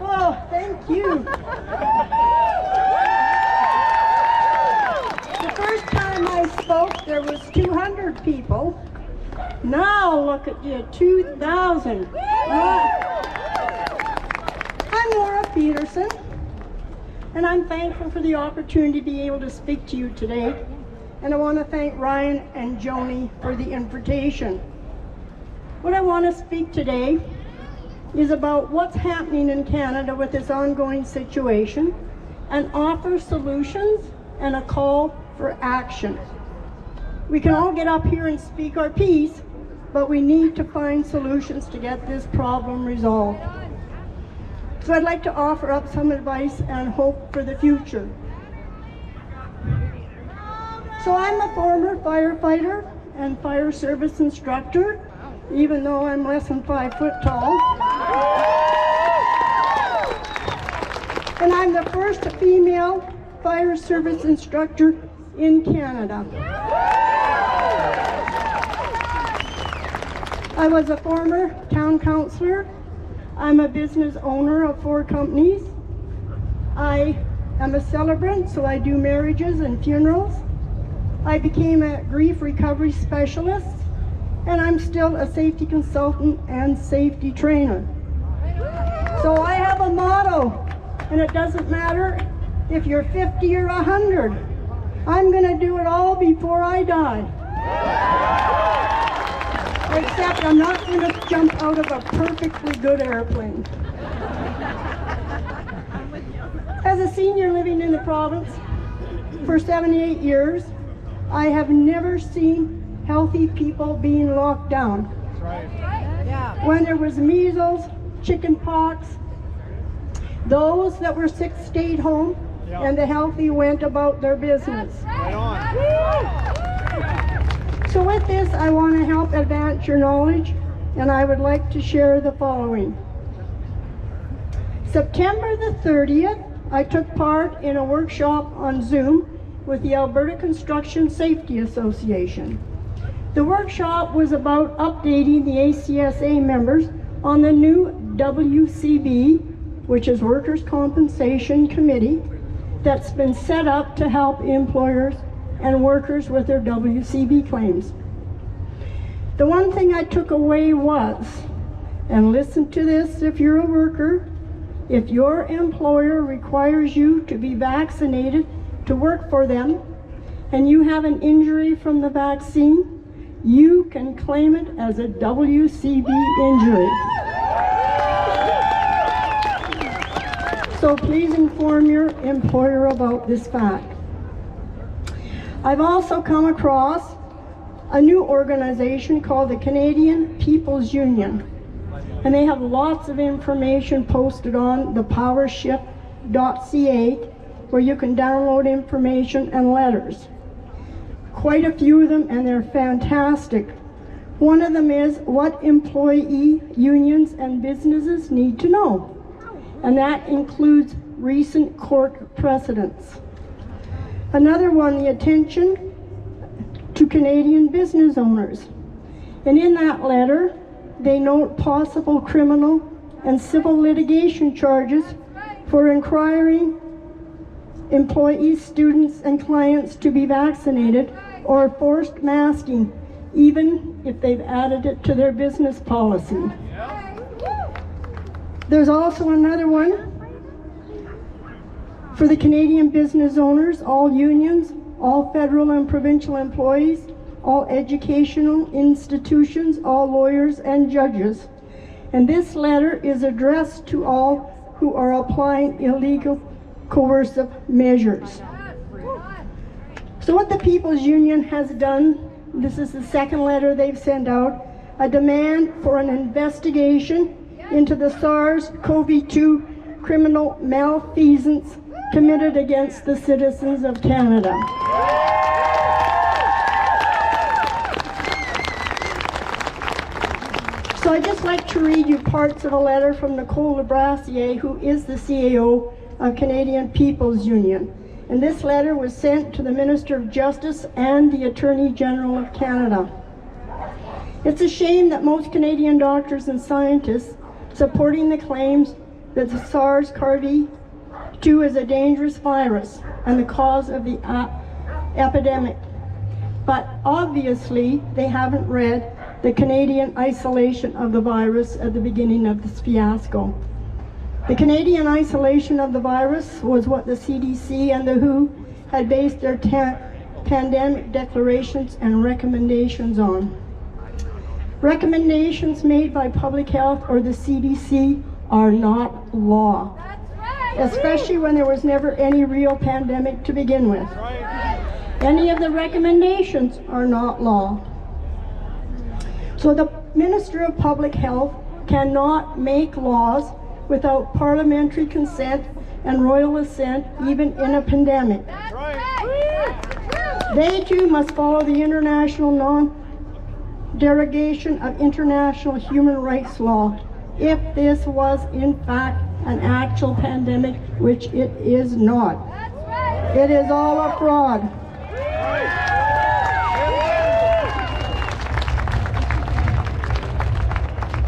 Oh, thank you. The first time I spoke, there was 200 people. Now look at you, 2,000. I'm Laura Peterson, and I'm thankful for the opportunity to be able to speak to you today. And I want to thank Ryan and Joni for the invitation. What I want to speak today is about what's happening in Canada with this ongoing situation and offer solutions and a call for action. We can all get up here and speak our piece, but we need to find solutions to get this problem resolved. So I'd like to offer up some advice and hope for the future. So I'm a former firefighter and fire service instructor, even though I'm less than 5 foot tall. And I'm the first female fire service instructor in Canada. I was a former town councillor. I'm a business owner of 4 companies. I am a celebrant, so I do marriages and funerals. I became a grief recovery specialist, and I'm still a safety consultant and safety trainer. So I have a motto, and it doesn't matter if you're 50 or 100. I'm going to do it all before I die. Except I'm not going to jump out of a perfectly good airplane. As a senior living in the province for 78 years, I have never seen healthy people being locked down. That's right. When there was measles, chicken pox, those that were sick stayed home, and the healthy went about their business. Right on. So with this, I want to help advance your knowledge, and I would like to share the following. September the 30th, I took part in a workshop on Zoom with the Alberta Construction Safety Association. The workshop was about updating the ACSA members on the new WCB, which is Workers' Compensation Committee, that's been set up to help employers and workers with their WCB claims. The one thing I took away was, and listen to this if you're a worker, if your employer requires you to be vaccinated to work for them, and you have an injury from the vaccine, you can claim it as a WCB injury. So please inform your employer about this fact. I've also come across a new organization called the Canadian People's Union, and they have lots of information posted on thepowershift.ca where you can download information and letters. Quite a few of them, and they're fantastic. One of them is what employee unions and businesses need to know, and that includes recent court precedents. Another one, the attention to Canadian business owners. And in that letter, they note possible criminal and civil litigation charges for requiring employees, students, and clients to be vaccinated or forced masking, even if they've added it to their business policy. There's also another one for the Canadian business owners, all unions, all federal and provincial employees, all educational institutions, all lawyers and judges. And this letter is addressed to all who are applying illegal coercive measures. So what the People's Union has done, this is the second letter they've sent out, a demand for an investigation into the SARS-CoV-2 criminal malfeasance committed against the citizens of Canada. So I'd just like to read you parts of a letter from Nicole Labrassier, who is the CAO of Canadian People's Union. And this letter was sent to the Minister of Justice and the Attorney General of Canada. It's a shame that most Canadian doctors and scientists supporting the claims that the SARS-CoV-2 is a dangerous virus and the cause of the epidemic. But obviously, they haven't read the Canadian isolation of the virus at the beginning of this fiasco. The Canadian isolation of the virus was what the CDC and the WHO had based their pandemic declarations and recommendations on. Recommendations made by public health or the CDC are not law, especially when there was never any real pandemic to begin with. Any of the recommendations are not law. So the Minister of Public Health cannot make laws without parliamentary consent and royal assent, even in a pandemic. They too must follow the international non-derogation of international human rights law if this was in fact an actual pandemic, which it is not. It is all a fraud.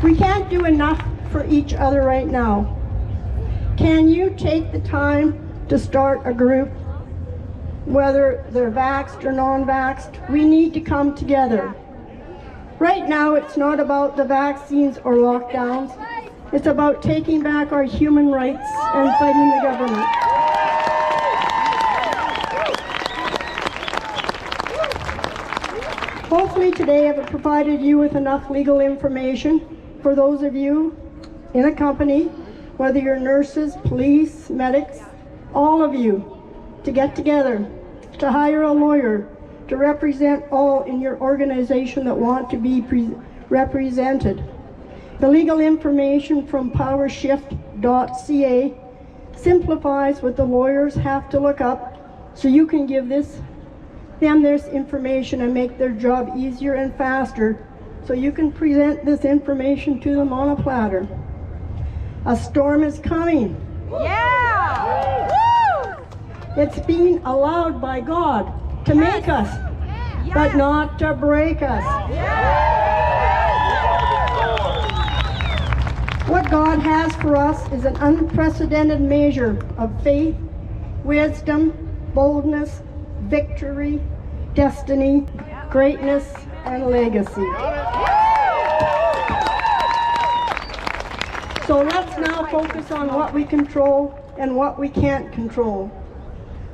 We can't do enough for each other right now. Can you take the time to start a group, whether they're vaxxed or non-vaxxed? We need to come together. Right now, it's not about the vaccines or lockdowns. It's about taking back our human rights and fighting the government. Hopefully today I've provided you with enough legal information for those of you in a company, whether you're nurses, police, medics, all of you, to get together, to hire a lawyer, to represent all in your organization that want to be represented. The legal information from powershift.ca simplifies what the lawyers have to look up so you can give them this information and make their job easier and faster so you can present this information to them on a platter. A storm is coming. Yeah! Woo! It's being allowed by God to make us, but not to break us. What God has for us is an unprecedented measure of faith, wisdom, boldness, victory, destiny, greatness, and legacy. So let's now focus on what we control and what we can't control.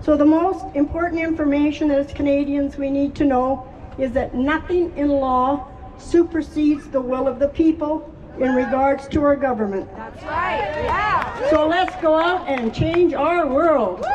So the most important information as Canadians we need to know is that nothing in law supersedes the will of the people in regards to our government. That's right, yeah. So let's go out and change our world.